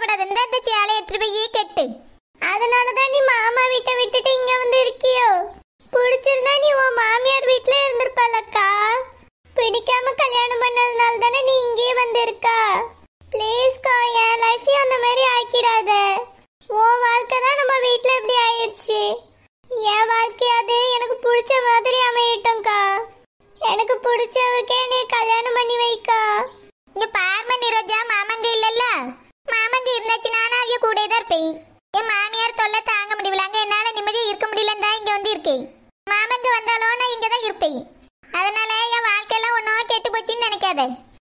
கவலைப்படாத, இந்த சேலை எடுத்துட்டு போய் கெட்டு. அதனாலதான் நீ மாமா வீட்டை விட்டுட்டு இங்க வந்து இருக்கியோ? பிடிச்சிருந்தா நீ உன் மாமியார் வீட்டுல இருந்திருப்பாளக்கா. பிடிக்காம கல்யாணம் பண்ணதுனால தானே நீ இங்கேயே வந்து இருக்கா. ப்ளீஸ்க்கா, என் லைஃபையும் அந்த மாதிரி ஆக்கிடாத. உன் வாழ்க்கை தான் நம்ம வீட்டுல இப்படி ஆயிடுச்சு. என் வாழ்க்கையாவது எனக்கு பிடிச்ச மாதிரி அமையட்டும்க்கா. எனக்கு பிடிச்சவருக்கே நீ கல்யாணம் பண்ணி வைக்கா. இங்க பார்ம நிரோஜா, மாமங்க இல்லல்ல. மாமங்க இருந்தாச்சு நானும் அவிய கூட தான் இருப்பேன். என் மாமியார் தொல்லை தாங்க முடியலங்க, என்னால நிம்மதியா இருக்க முடியலன்னு தான் இங்க வந்து இருக்கேன். மாமங்க வந்தாலும் நான் இங்க தான் இருப்பேன். அதனால என் வாழ்க்கையெல்லாம் ஒன்றும் கெட்டு போச்சுன்னு நினைக்காத.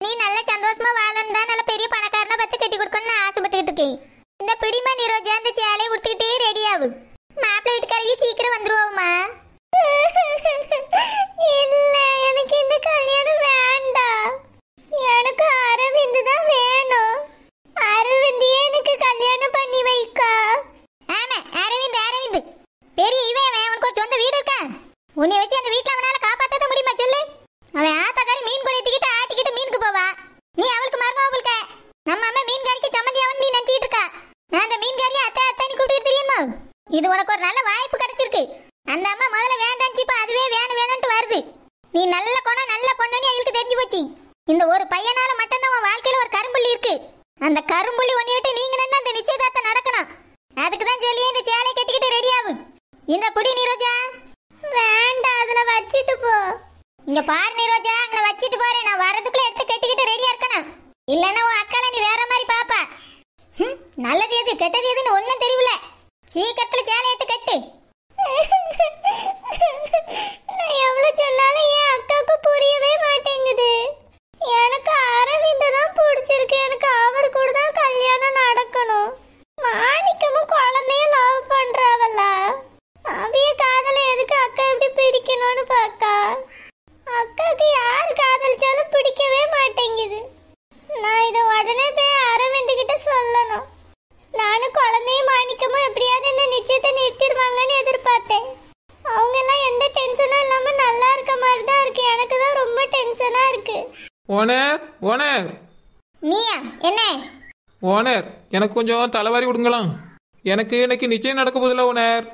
நீ நல்ல சந்தோஷமா வாழணும் தான் நல்ல பெரிய பணக்காரனை பார்த்து கட்டி கொடுக்கணும்னு ஆசைப்பட்டுக்கிட்டு இருக்கேன். இந்த பிடிமா நிரோஜா, இந்த சேலையை உடுத்துக்கிட்டே ரெடி ஆகு. மாப்பிள்ளை வீட்டுக்காரங்க சீக்கிரம் வந்துருவோமா? இல்ல, எனக்கு இந்த கல்யாணம் வேண்டாம். எனக்கு அரவிந்த் தான் வேணும். அரவிந்தையே எனக்கு கல்யாணம் பண்ணி வைக்கா. ஆமா, அரவிந்த் அரவிந்த் பெரிய இவன். உனக்கு ஒரு சொந்த வீடு இருக்கா? உன்னை வச்சு அந்த வீட்டுல அவனால காப்பாத்த முடியுமா சொல்லு? அவன் ஆத்தக்காரி மீன் கொடைத்திக்கிட்டு ஆட்டிக்கிட்டு மீனுக்கு போவா. நீ அவளுக்கு மருமவளுக்க. நம்ம அம்மா மீன்காரிக்கு சம்மந்தி அவன் நீ நினைச்சிட்டு இருக்கா. நான் அந்த மீன்காரியை அத்தை அத்தைன்னு கூப்பிட்டு தெரியுமா? இது உனக்கு ஒரு நல்ல வாய்ப்பு கிடைச்சிருக்கு. அந்த அம்மா முதல்ல வேண்டான்னு இப்ப அதுவே வேணும்ட்டு வருது. நீ நல்ல குணம் நல்ல பொண்ணுன்னு அவளுக்கு தெரிஞ்சு போச்சு. இந்த ஒரு பையனால மட்டும்தான் உன் வாழ்க்கையில ஒரு கரும்புள்ளி இருக்கு. அந்த கரும்புள்ளி ஒன்னை விட்டு நீங்க நின்று அந்த நிச்சயதார்த்தம் நடக்கணும். அதுக்கு தான் சொல்லி இந்த சேலை கட்டிக்கிட்டு ரெடி ஆகு. இந்த புடி நிரோஜா. வேண்டாம், அதுல வச்சிட்டு போ. இங்க பாரு நிரோஜா, அங்க வச்சிட்டு போறேன். நான் வரதுக்குள்ள எடுத்து கட்டிக்கிட்டு ரெடியா இருக்கணும். இல்லன்னா உன் அக்கால நீ வேற மாதிரி பாப்பா. நல்லது எது கெட்டது எதுன்னு ஒன்னும் தெரியல. சீக்கிரத்துல சேலை எடுத்து கட்டு. நான் எவ்வளவு சொன்னாலும் என் அக்காவுக்கு புரியவே மாட்டேங்குது. எனக்கு அரவிந்த் தான் பிடிச்சிருக்கு. எனக்கு அவர் கூட தான் கல்யாணம் நடக்கணும். மாணிக்கமும் குழந்தையும் லவ் பண்றாவல்ல. அவிய காதலை எதுக்கு அக்கா எப்படி பிரிக்கணும்னு பாக்கா. அக்காவுக்கு யார் காதலிச்சாலும் பிடிக்கவே மாட்டேங்குது. நான் இதை உடனே போய் அரவிந்த் கிட்ட சொல்லணும். நானும் குழந்தையும் மாணிக்கமும் எப்படியாவது இந்த நிச்சயத்தை நிறுத்திடுவாங்கன்னு எதிர்பார்த்தேன். அவங்க எல்லாம் எந்த டென்ஷனும் இல்லாம நல்லா இருக்க மாதிரி தான் இருக்கு. எனக்கு தான் ரொம்ப டென்ஷனா இருக்கு. Owner owner. நீயா? என்ன ஓனர், எனக்கு கொஞ்சம் தலைவாரி விடுங்களாம். எனக்கு இன்னைக்கு நிச்சயம் நடக்க போதில்ல ஓனர்.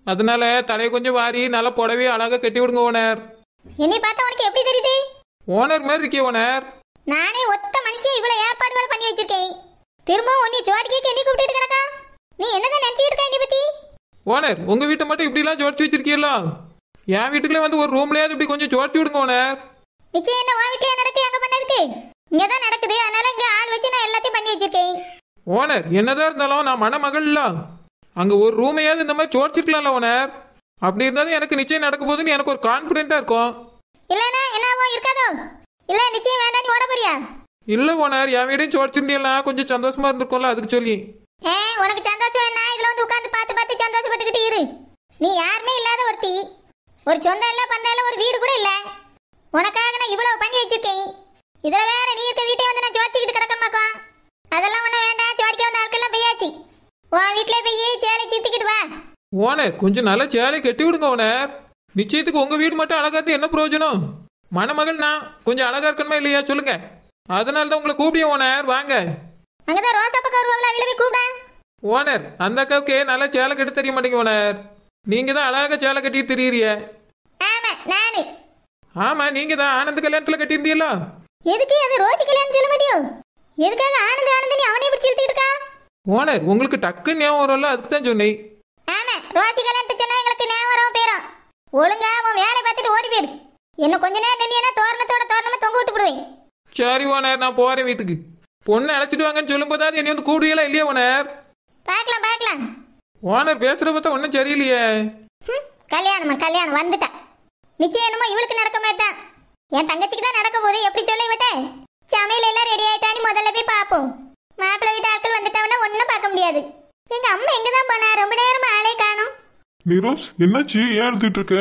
அதனால தலையை கொஞ்சம் வாரி நல்லா புடவை அழகா கட்டி விடுங்க ஓனர். என்னை பார்த்தா உனக்கு எப்படி தெரியுது? ஓனர் மாதிரி இருக்கே ஓனர். நானே ஒத்த மனுஷன் இவ்வளவு ஏற்பாடுகள் பண்ணி வச்சிருக்கேன். திரும்பவும் உன்னை ஜோடிக்கு என்னை கூப்பிட்டு கிடக்கா? நீ என்னதான் நினைச்சிட்டு இருக்க என்னை பத்தி? ஓனர், உங்க வீட்டை மட்டும் இப்படி எல்லாம் ஜோடிச்சு வச்சிருக்கீங்களா? என் வீட்டுக்குள்ளே வந்து ஒரு ரூம்லயாவது இப்படி கொஞ்சம் ஜோடிச்சு விடுங்க ஓனர். நிச்சயம் என்ன உன் வீட்டுல நடக்கு? எங்க பண்ணதுக்கு? இங்கதான் நடக்குது. அதனால இங்க ஆள் வச்சு நான் எல்லாத்தையும் பண்ணி வச்சிருக்கேன். ஓனர், என்னதான் இருந்தாலும் நான் மணமகள்ல அங்க ஒரு ரூமையாவது இந்த மாதிரி ஜோடிச்சிருக்கலாம்ல ஓனர். அப்படி இருந்தாலும் எனக்கு நிச்சயம் நடக்க போகுதுன்னு எனக்கு ஒரு கான்பிடென்டா இருக்கும். இல்லனா என்னவோ இருக்காதோ? இல்ல நிச்சயம் வேண்டாம், நீ ஓட போறியா? இல்ல ஓனர், என் வீடையும் ஜோடிச்சிருந்தீங்களா கொஞ்சம் சந்தோஷமா இருந்திருக்கும்ல, அதுக்கு சொல்லி. உனக்கு சந்தோஷம் வேணா இதுல வந்து உட்காந்து பார்த்து பார்த்து சந்தோஷப்பட்டுக்கிட்டு இரு. நீ யாருமே இல்லாத ஒருத்தி. ஒரு சொந்தம் இல்ல பந்தம் இல்ல, ஒரு வீடு கூட இல்ல. உனக்காக நான் இவ்வளவு பண்ணி வச்சிருக்கேன். இதை வேற நீ இருக்க வீட்டை வந்து நான் ஜோடிச்சுக்கிட்டு கிடக்கமாக்கா. அதெல்லாம் ஒன்றும் வேண்டாம். ஜோடிக்க வந்த ஆட்கள்லாம் போயாச்சு. உன் வீட்டிலே போய் சேலை சுத்திக்கிட்டு வா. ஓனர், கொஞ்சம் நல்லா சேலை கட்டி விடுங்க ஓனர். நிச்சயத்துக்கு உங்க வீடு மட்டும் அழகா இருந்து என்ன பிரயோஜனம்? மணமகள் நான் கொஞ்சம் அழகா இருக்கணுமா இல்லையா சொல்லுங்க. அதனால தான் உங்களை கூப்பிடியும் ஓனர். வாங்க. அங்கதான் ரோசா பக்கம் வருவாங்களா, அவளை போய் கூப்பிட. ஓனர், அந்த அக்காவுக்கு நல்லா சேலை கட்டி தெரிய மாட்டேங்க ஓனர். நீங்க தான் அழகா சேலை கட்டிட்டு தெரியுறிய. ஆமா நானு. ஆமா, நீங்க தான் ஆனந்த் கல்யாணத்துல கட்டியிருந்தீங்களா? எதுக்கு அது ரோசி கல்யாணம் சொல்ல முடியும்? எதுக்காக ஆனந்த் ஆனந்த் நீ அவனே பிடிச்சி இழுத்துக்கிட்டு இருக்கா? ஓனர், உங்களுக்கு டக்குன்னு ஞாபகம் வரும்ல, அதுக்கு தான் சொன்னேன். ஆமா, ரோசி கல்யாணத்தை சொன்னா எங்களுக்கு ஞாபகம் வரவும் போயிடும். ஒழுங்கா உன் வேலையை பார்த்துட்டு ஓடி போயிரு. இன்னும் கொஞ்ச நேரம் நின்னா தோரணத்தோட தோரணமா தொங்க விட்டு போடுவேன். சரி ஓனர், நான் போறேன் வீட்டுக்கு. பொண்ணு அழைச்சிட்டு வாங்கன்னு சொல்லும் போதாவது என்னை வந்து கூடுவீங்களா இல்லையா ஓனர்? பார்க்கலாம் பார்க்கலாம். ஓனர் பேசுற பார்த்தா ஒன்றும் சரியில்லையே. கல்யாணம் வந்துட்டா. நிச்சயம் என்னமோ இவளுக்கு நடக்க மாதிரி தான். என் தங்கச்சிக்கு தான் நடக்க போது. எப்படி சொல்ல விட்டேன்? சமையல் எல்லாம் ரெடி ஆயிட்டான்னு முதல்ல போய் பார்ப்போம். மாப்பிள்ளை வீட்டு ஆட்கள் வந்துட்டாங்கன்னா ஒன்னும் பார்க்க முடியாது. எங்க அம்மா எங்கதான் போனா? ரொம்ப நேரமா ஆளே காணோம். நிரோஸ், என்னாச்சு? ஏன் எழுதிட்டு இருக்க?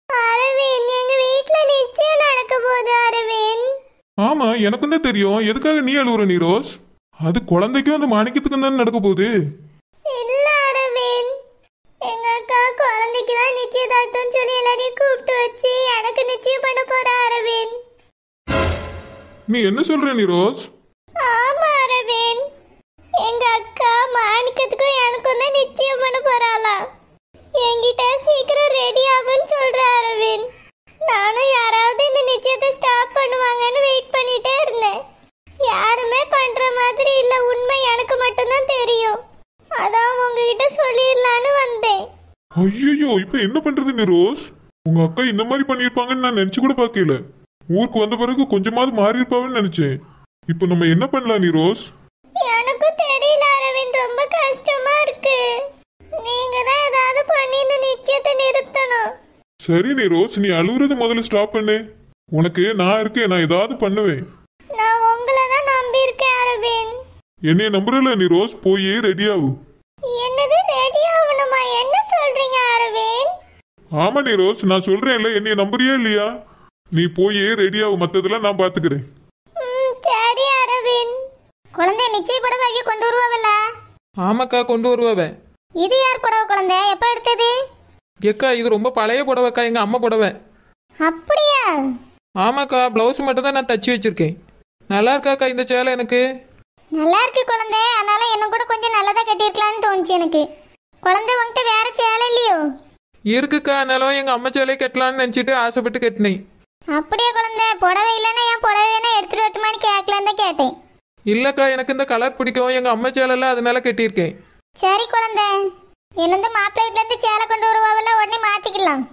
அரவிந்த், எங்க வீட்ல நிச்சயம் நடக்க போகுது அரவிந்த். ஆமா, எனக்கும் தான் தெரியும். எதுக்காக நீ அழுவுற நிரோஸ்? அது குழந்தைக்கும் அந்த மாணிக்கத்துக்கும் தானே நடக்க போகுது. இல்ல அரவிந்த், எங்க அக்கா குழந்தைக்கு தான் நிச்சயதார்த்தம் சொல்லி எல்லாரையும் கூப்பிட்டு வச்சு எனக்கு நிச்சயம் பண்ண போறா அரவிந்த். நீ என்ன சொல்ற நிரோஸ்? ஆமா அரவிந்த், எங்க அக்கா ஐயோ இப்ப என்ன பண்றது நிரோஸ்? உங்க அக்கா இந்த மாதிரி பண்ணிருப்பாங்கன்னு நான் நினைச்சு கூட பாக்கல. ஊருக்கு வந்த பிறகு கொஞ்சமாவது மாறி இருப்பாங்கன்னு நினைச்சேன். இப்ப நம்ம என்ன பண்ணலாம் நிரோஸ்? எனக்கு தெரியல அரவிந்த், ரொம்ப கஷ்டமா இருக்கு. நீங்க தான் ஏதாவது பண்ணி இந்த நிச்சயத்தை நிறுத்தணும். சரி நிரோஸ், நீ அழுகுறத முதல்ல ஸ்டாப் பண்ணு. உனக்கு நான் இருக்கேன், நான் ஏதாவது பண்ணுவேன். நான் உங்களை தான் நம்பி இருக்கேன் அரவிந்த். என்னைய நம்புறல நிரோஸ், போய் ரெடி ஆகு. என்னது ரெடி ஆகணுமா? என்ன சொல்றீங்க அரவிந்த்? ஆமா நிரோஸ், நான் சொல்றேன்ல, என்னைய நம்புறியா இல்லையா? நீ போய் ரெடி ஆகு, மத்ததெல்லாம் நான் பாத்துக்கிறேன். சரி அரவிந்த். குழந்தை நிச்சய புடவை கொண்டு வருவாவல்ல? ஆமாக்கா கொண்டு வருவாவே. இது யார் புடவை குழந்தை? எப்ப எடுத்தது? ஏக்கா இது ரொம்ப பழைய புடவைக்கா, எங்க அம்மா புடவை. அப்படியா? ஆமாக்கா, பிளவுஸ் மட்டும் தான் நான் தச்சு வச்சிருக்கேன். நல்லா இருக்காக்கா இந்த சேலை? எனக்கு நல்லா இருக்கு குழந்தை. அதனால என்ன கூட கொஞ்சம் நல்லதா கட்டியிருக்கலாம்னு தோணுச்சு எனக்கு. குழந்தை உங்ககிட்ட வேற சேலை இல்லையோ? இருக்குக்கா, ஆனாலும் எங்க அம்மா சேலையை கட்டலான்னு நினைச்சிட்டு ஆசைப்பட்டு கட்டினேன். அப்படியே குழந்தை, புடவை இல்லைன்னா என் புடவை வேணா எடுத்துட்டு வரட்டுமான்னு கேட்கலான்னு தான் கேட்டேன். இல்லக்கா, எனக்கு இந்த கலர் பிடிக்கும், எங்க அம்மா சேலைல அதனால கட்டியிருக்கேன். சரி குழந்தை, என்னந்த மாப்பிள்ளை வீட்டுல இருந்து சேலை கொண்டு வருவாவல்ல, உடனே மாத்திக்கலாம்.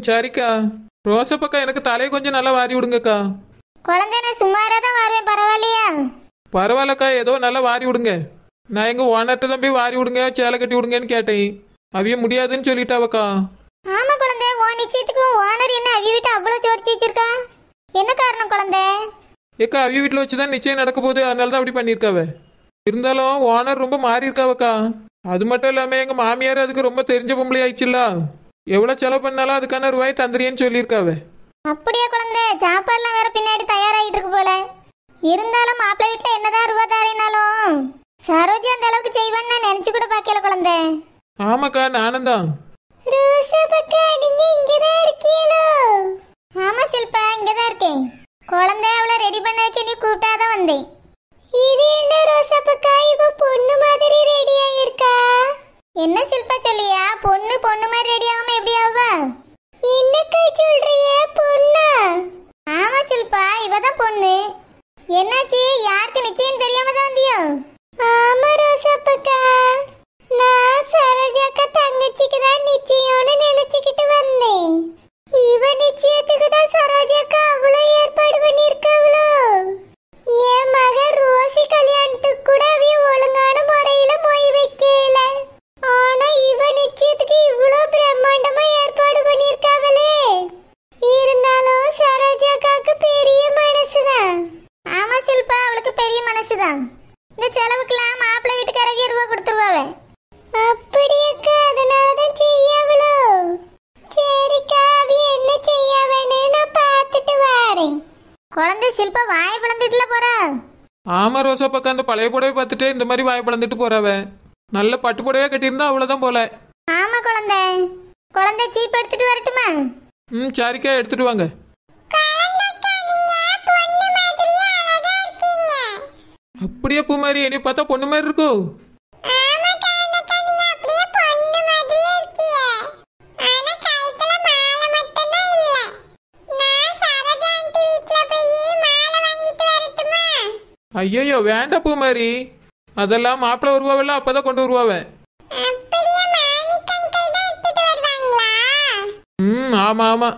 சரிக்கா. ரோசப்பக்கா எனக்கு தலையை கொஞ்சம் நல்லா வாரி விடுங்கக்கா. குழந்தை நான் சுமாரா தான் வருவேன், பரவாயில்லையா? பரவாயில்லக்கா, ஏதோ நல்லா வாரி விடுங்க. நான் எங்க ஓனர்கிட்ட தான் போய் வாரி விடுங்க, சேலை கட்டி விடுங்கன்னு கேட்டேன். அவிய முடியாதுன்னு சொல்லிட்டாவக்கா. ஆமா குழந்தை, உன் நிச்சயத்துக்கு ஓனர் என்ன அவிய வீட்டு அவ்வளவு ஜோடிச்சு வச்சிருக்கா? என்ன காரணம் குழந்தை? ஏக்கா அவிய வீட்டில் வச்சுதான் நிச்சயம் நடக்க போகுது, அதனால தான் அப்படி பண்ணியிருக்காவ. இருந்தாலும் ஓனர் ரொம்ப மாறி இருக்காவக்கா. அது மட்டும் இல்லாம எங்க மாமியார் அதுக்கு ரொம்ப தெரிஞ்ச பொம்பளை ஆயிடுச்சுல்ல. எவ்வளவு செலவு பண்ணாலும் அதுக்கான ரூபாய் தந்திரியன்னு சொல்லியிருக்காவ. அப்படியே குழந்தை, சாப்பாடுலாம் வேற பின்னாடி தயாராகிட்டு இருக்கு போல. இருந்தாலும் மாப்பிள்ளை வீட்டுல என்னதான் ரூபா தாரினாலும் சரோஜா அந்த அளவுக்கு செய்வான்னு நான் நினைச்சு கூட பாக்கல குழந்தை. ஆமாக்கா, நானும் தான். நீங்க இங்கதான் இருக்கீங்களோ? ஆமா ஷில்பா, இங்கதான் இருக்கேன். குழந்தை அவளை ரெடி பண்ணதுக்கு நீ கூப்பிட்டாதான் வந்தேன். இது என்ன ரோசா பக்கா, இவ பொண்ணு மாதிரி ரெடி ஆயிருக்கா? என்ன ஷில்பா சொல்லியா? பொண்ணு மாதிரி ரெடி ஆகாம எப்படி ஆவா? என்னக்கா சொல்றிய? பொண்ணா? ஆமா ஷில்பா, இவதான் பொண்ணு. என்னாச்சு, யாருக்கு நிச்சயம் தெரியாம தான் வந்தியோ? ஆமா ரோசா பக்கா, நான் சரோஜாக்கா தங்கச்சிக்கு தான் நிச்சயம்னு நினைச்சுக்கிட்டு வந்தேன். இவ நிச்சயத்துக்கு தான் சரோஜாக்கா அவ்வளோ ஏற்பாடு பண்ணியிருக்காவளோ? என் மகன் ரோசி கல்யாணத்துக்கு கூட அவிய ஒழுங்கான முறையில மொய் வைக்கல. ஆனா இவ நிச்சயத்துக்கு இவ்வளோ பிரம்மாண்டமா ஏற்பாடு பண்ணியிருக்காவளே. இருந்தாலும் சரோஜாக்காக்கு பெரிய மனசுதான். ஆமா ஷில்பா, அவளுக்கு பெரிய மனசுதான். இந்த செலவுக்குலாம் மாப்பிள்ளை வீட்டுக்காரங்க ரூபா கொடுத்துருவாவே. அப்படியேக்கா, அதனாலதான் செய்யாவளோ? சரிக்கா, அவிய என்ன செய்யாவன்னு நான் பார்த்துட்டு வரேன். குழந்தை ஷில்பா வாய் பிளந்துட்டுல போறா? ஆமா ரோசப்பக்கா, அந்த பழைய புடவை பார்த்துட்டு இந்த மாதிரி வாய் பிளந்துட்டு போறாவ. நல்ல பட்டு புடவையா கட்டியிருந்தா அவ்வளவுதான் போல. ஆமா குழந்தை, குழந்தை சீப் எடுத்துட்டு வரட்டுமா? சரிக்கா, எடுத்துட்டு வாங்க. அப்படியே பூ மாதிரி என்னை பார்த்தா பொண்ணு மாதிரி இருக்கும். ஐயோ வேண்டாம் பூ மாதிரி, அதெல்லாம் மாப்பிள்ளை வருவாவில்ல அப்பதான் கொண்டு வருவாவ. ஆமா ஆமா.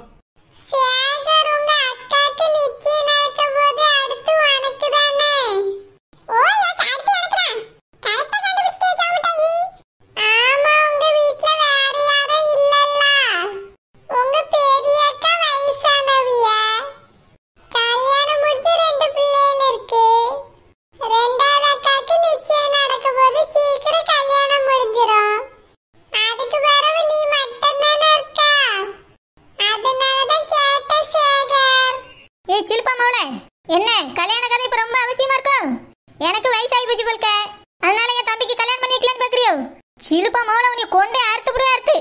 என்ன கல்யாண கதை இப்ப ரொம்ப அவசியமா இருக்கும்? எனக்கு வயசாகி போச்சு போல்க, அதனால என் தம்பிக்கு கல்யாணம் பண்ணி வைக்கலான்னு பாக்குறியோ? சிலுப்பா மோள உன்னை கொண்டே அறுத்து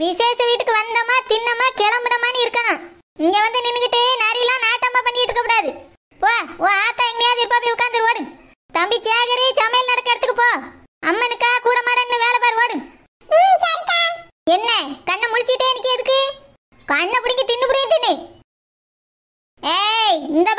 விசேஷ வீட்டுக்கு வந்தமா தின்னமா கிளம்புடமான்னு இருக்கணும். இங்க வந்து நின்னுகிட்டு நரியெல்லாம் நாட்டமா பண்ணிட்டு இருக்க கூடாது. போ, ஓ ஆத்தா எங்கேயாவது இருப்பா, போய் உட்காந்து ஓடு. தம்பி சேகரி சமையல் நடக்க இடத்துக்கு போ. அம்மனுக்கா கூட மாடன்னு வேலை பாரு, ஓடு. என்ன கண்ணை முழிச்சிட்டே எனக்கு எதுக்கு? கண்ணை பிடிக்க தின்னு. ஏய் இந்த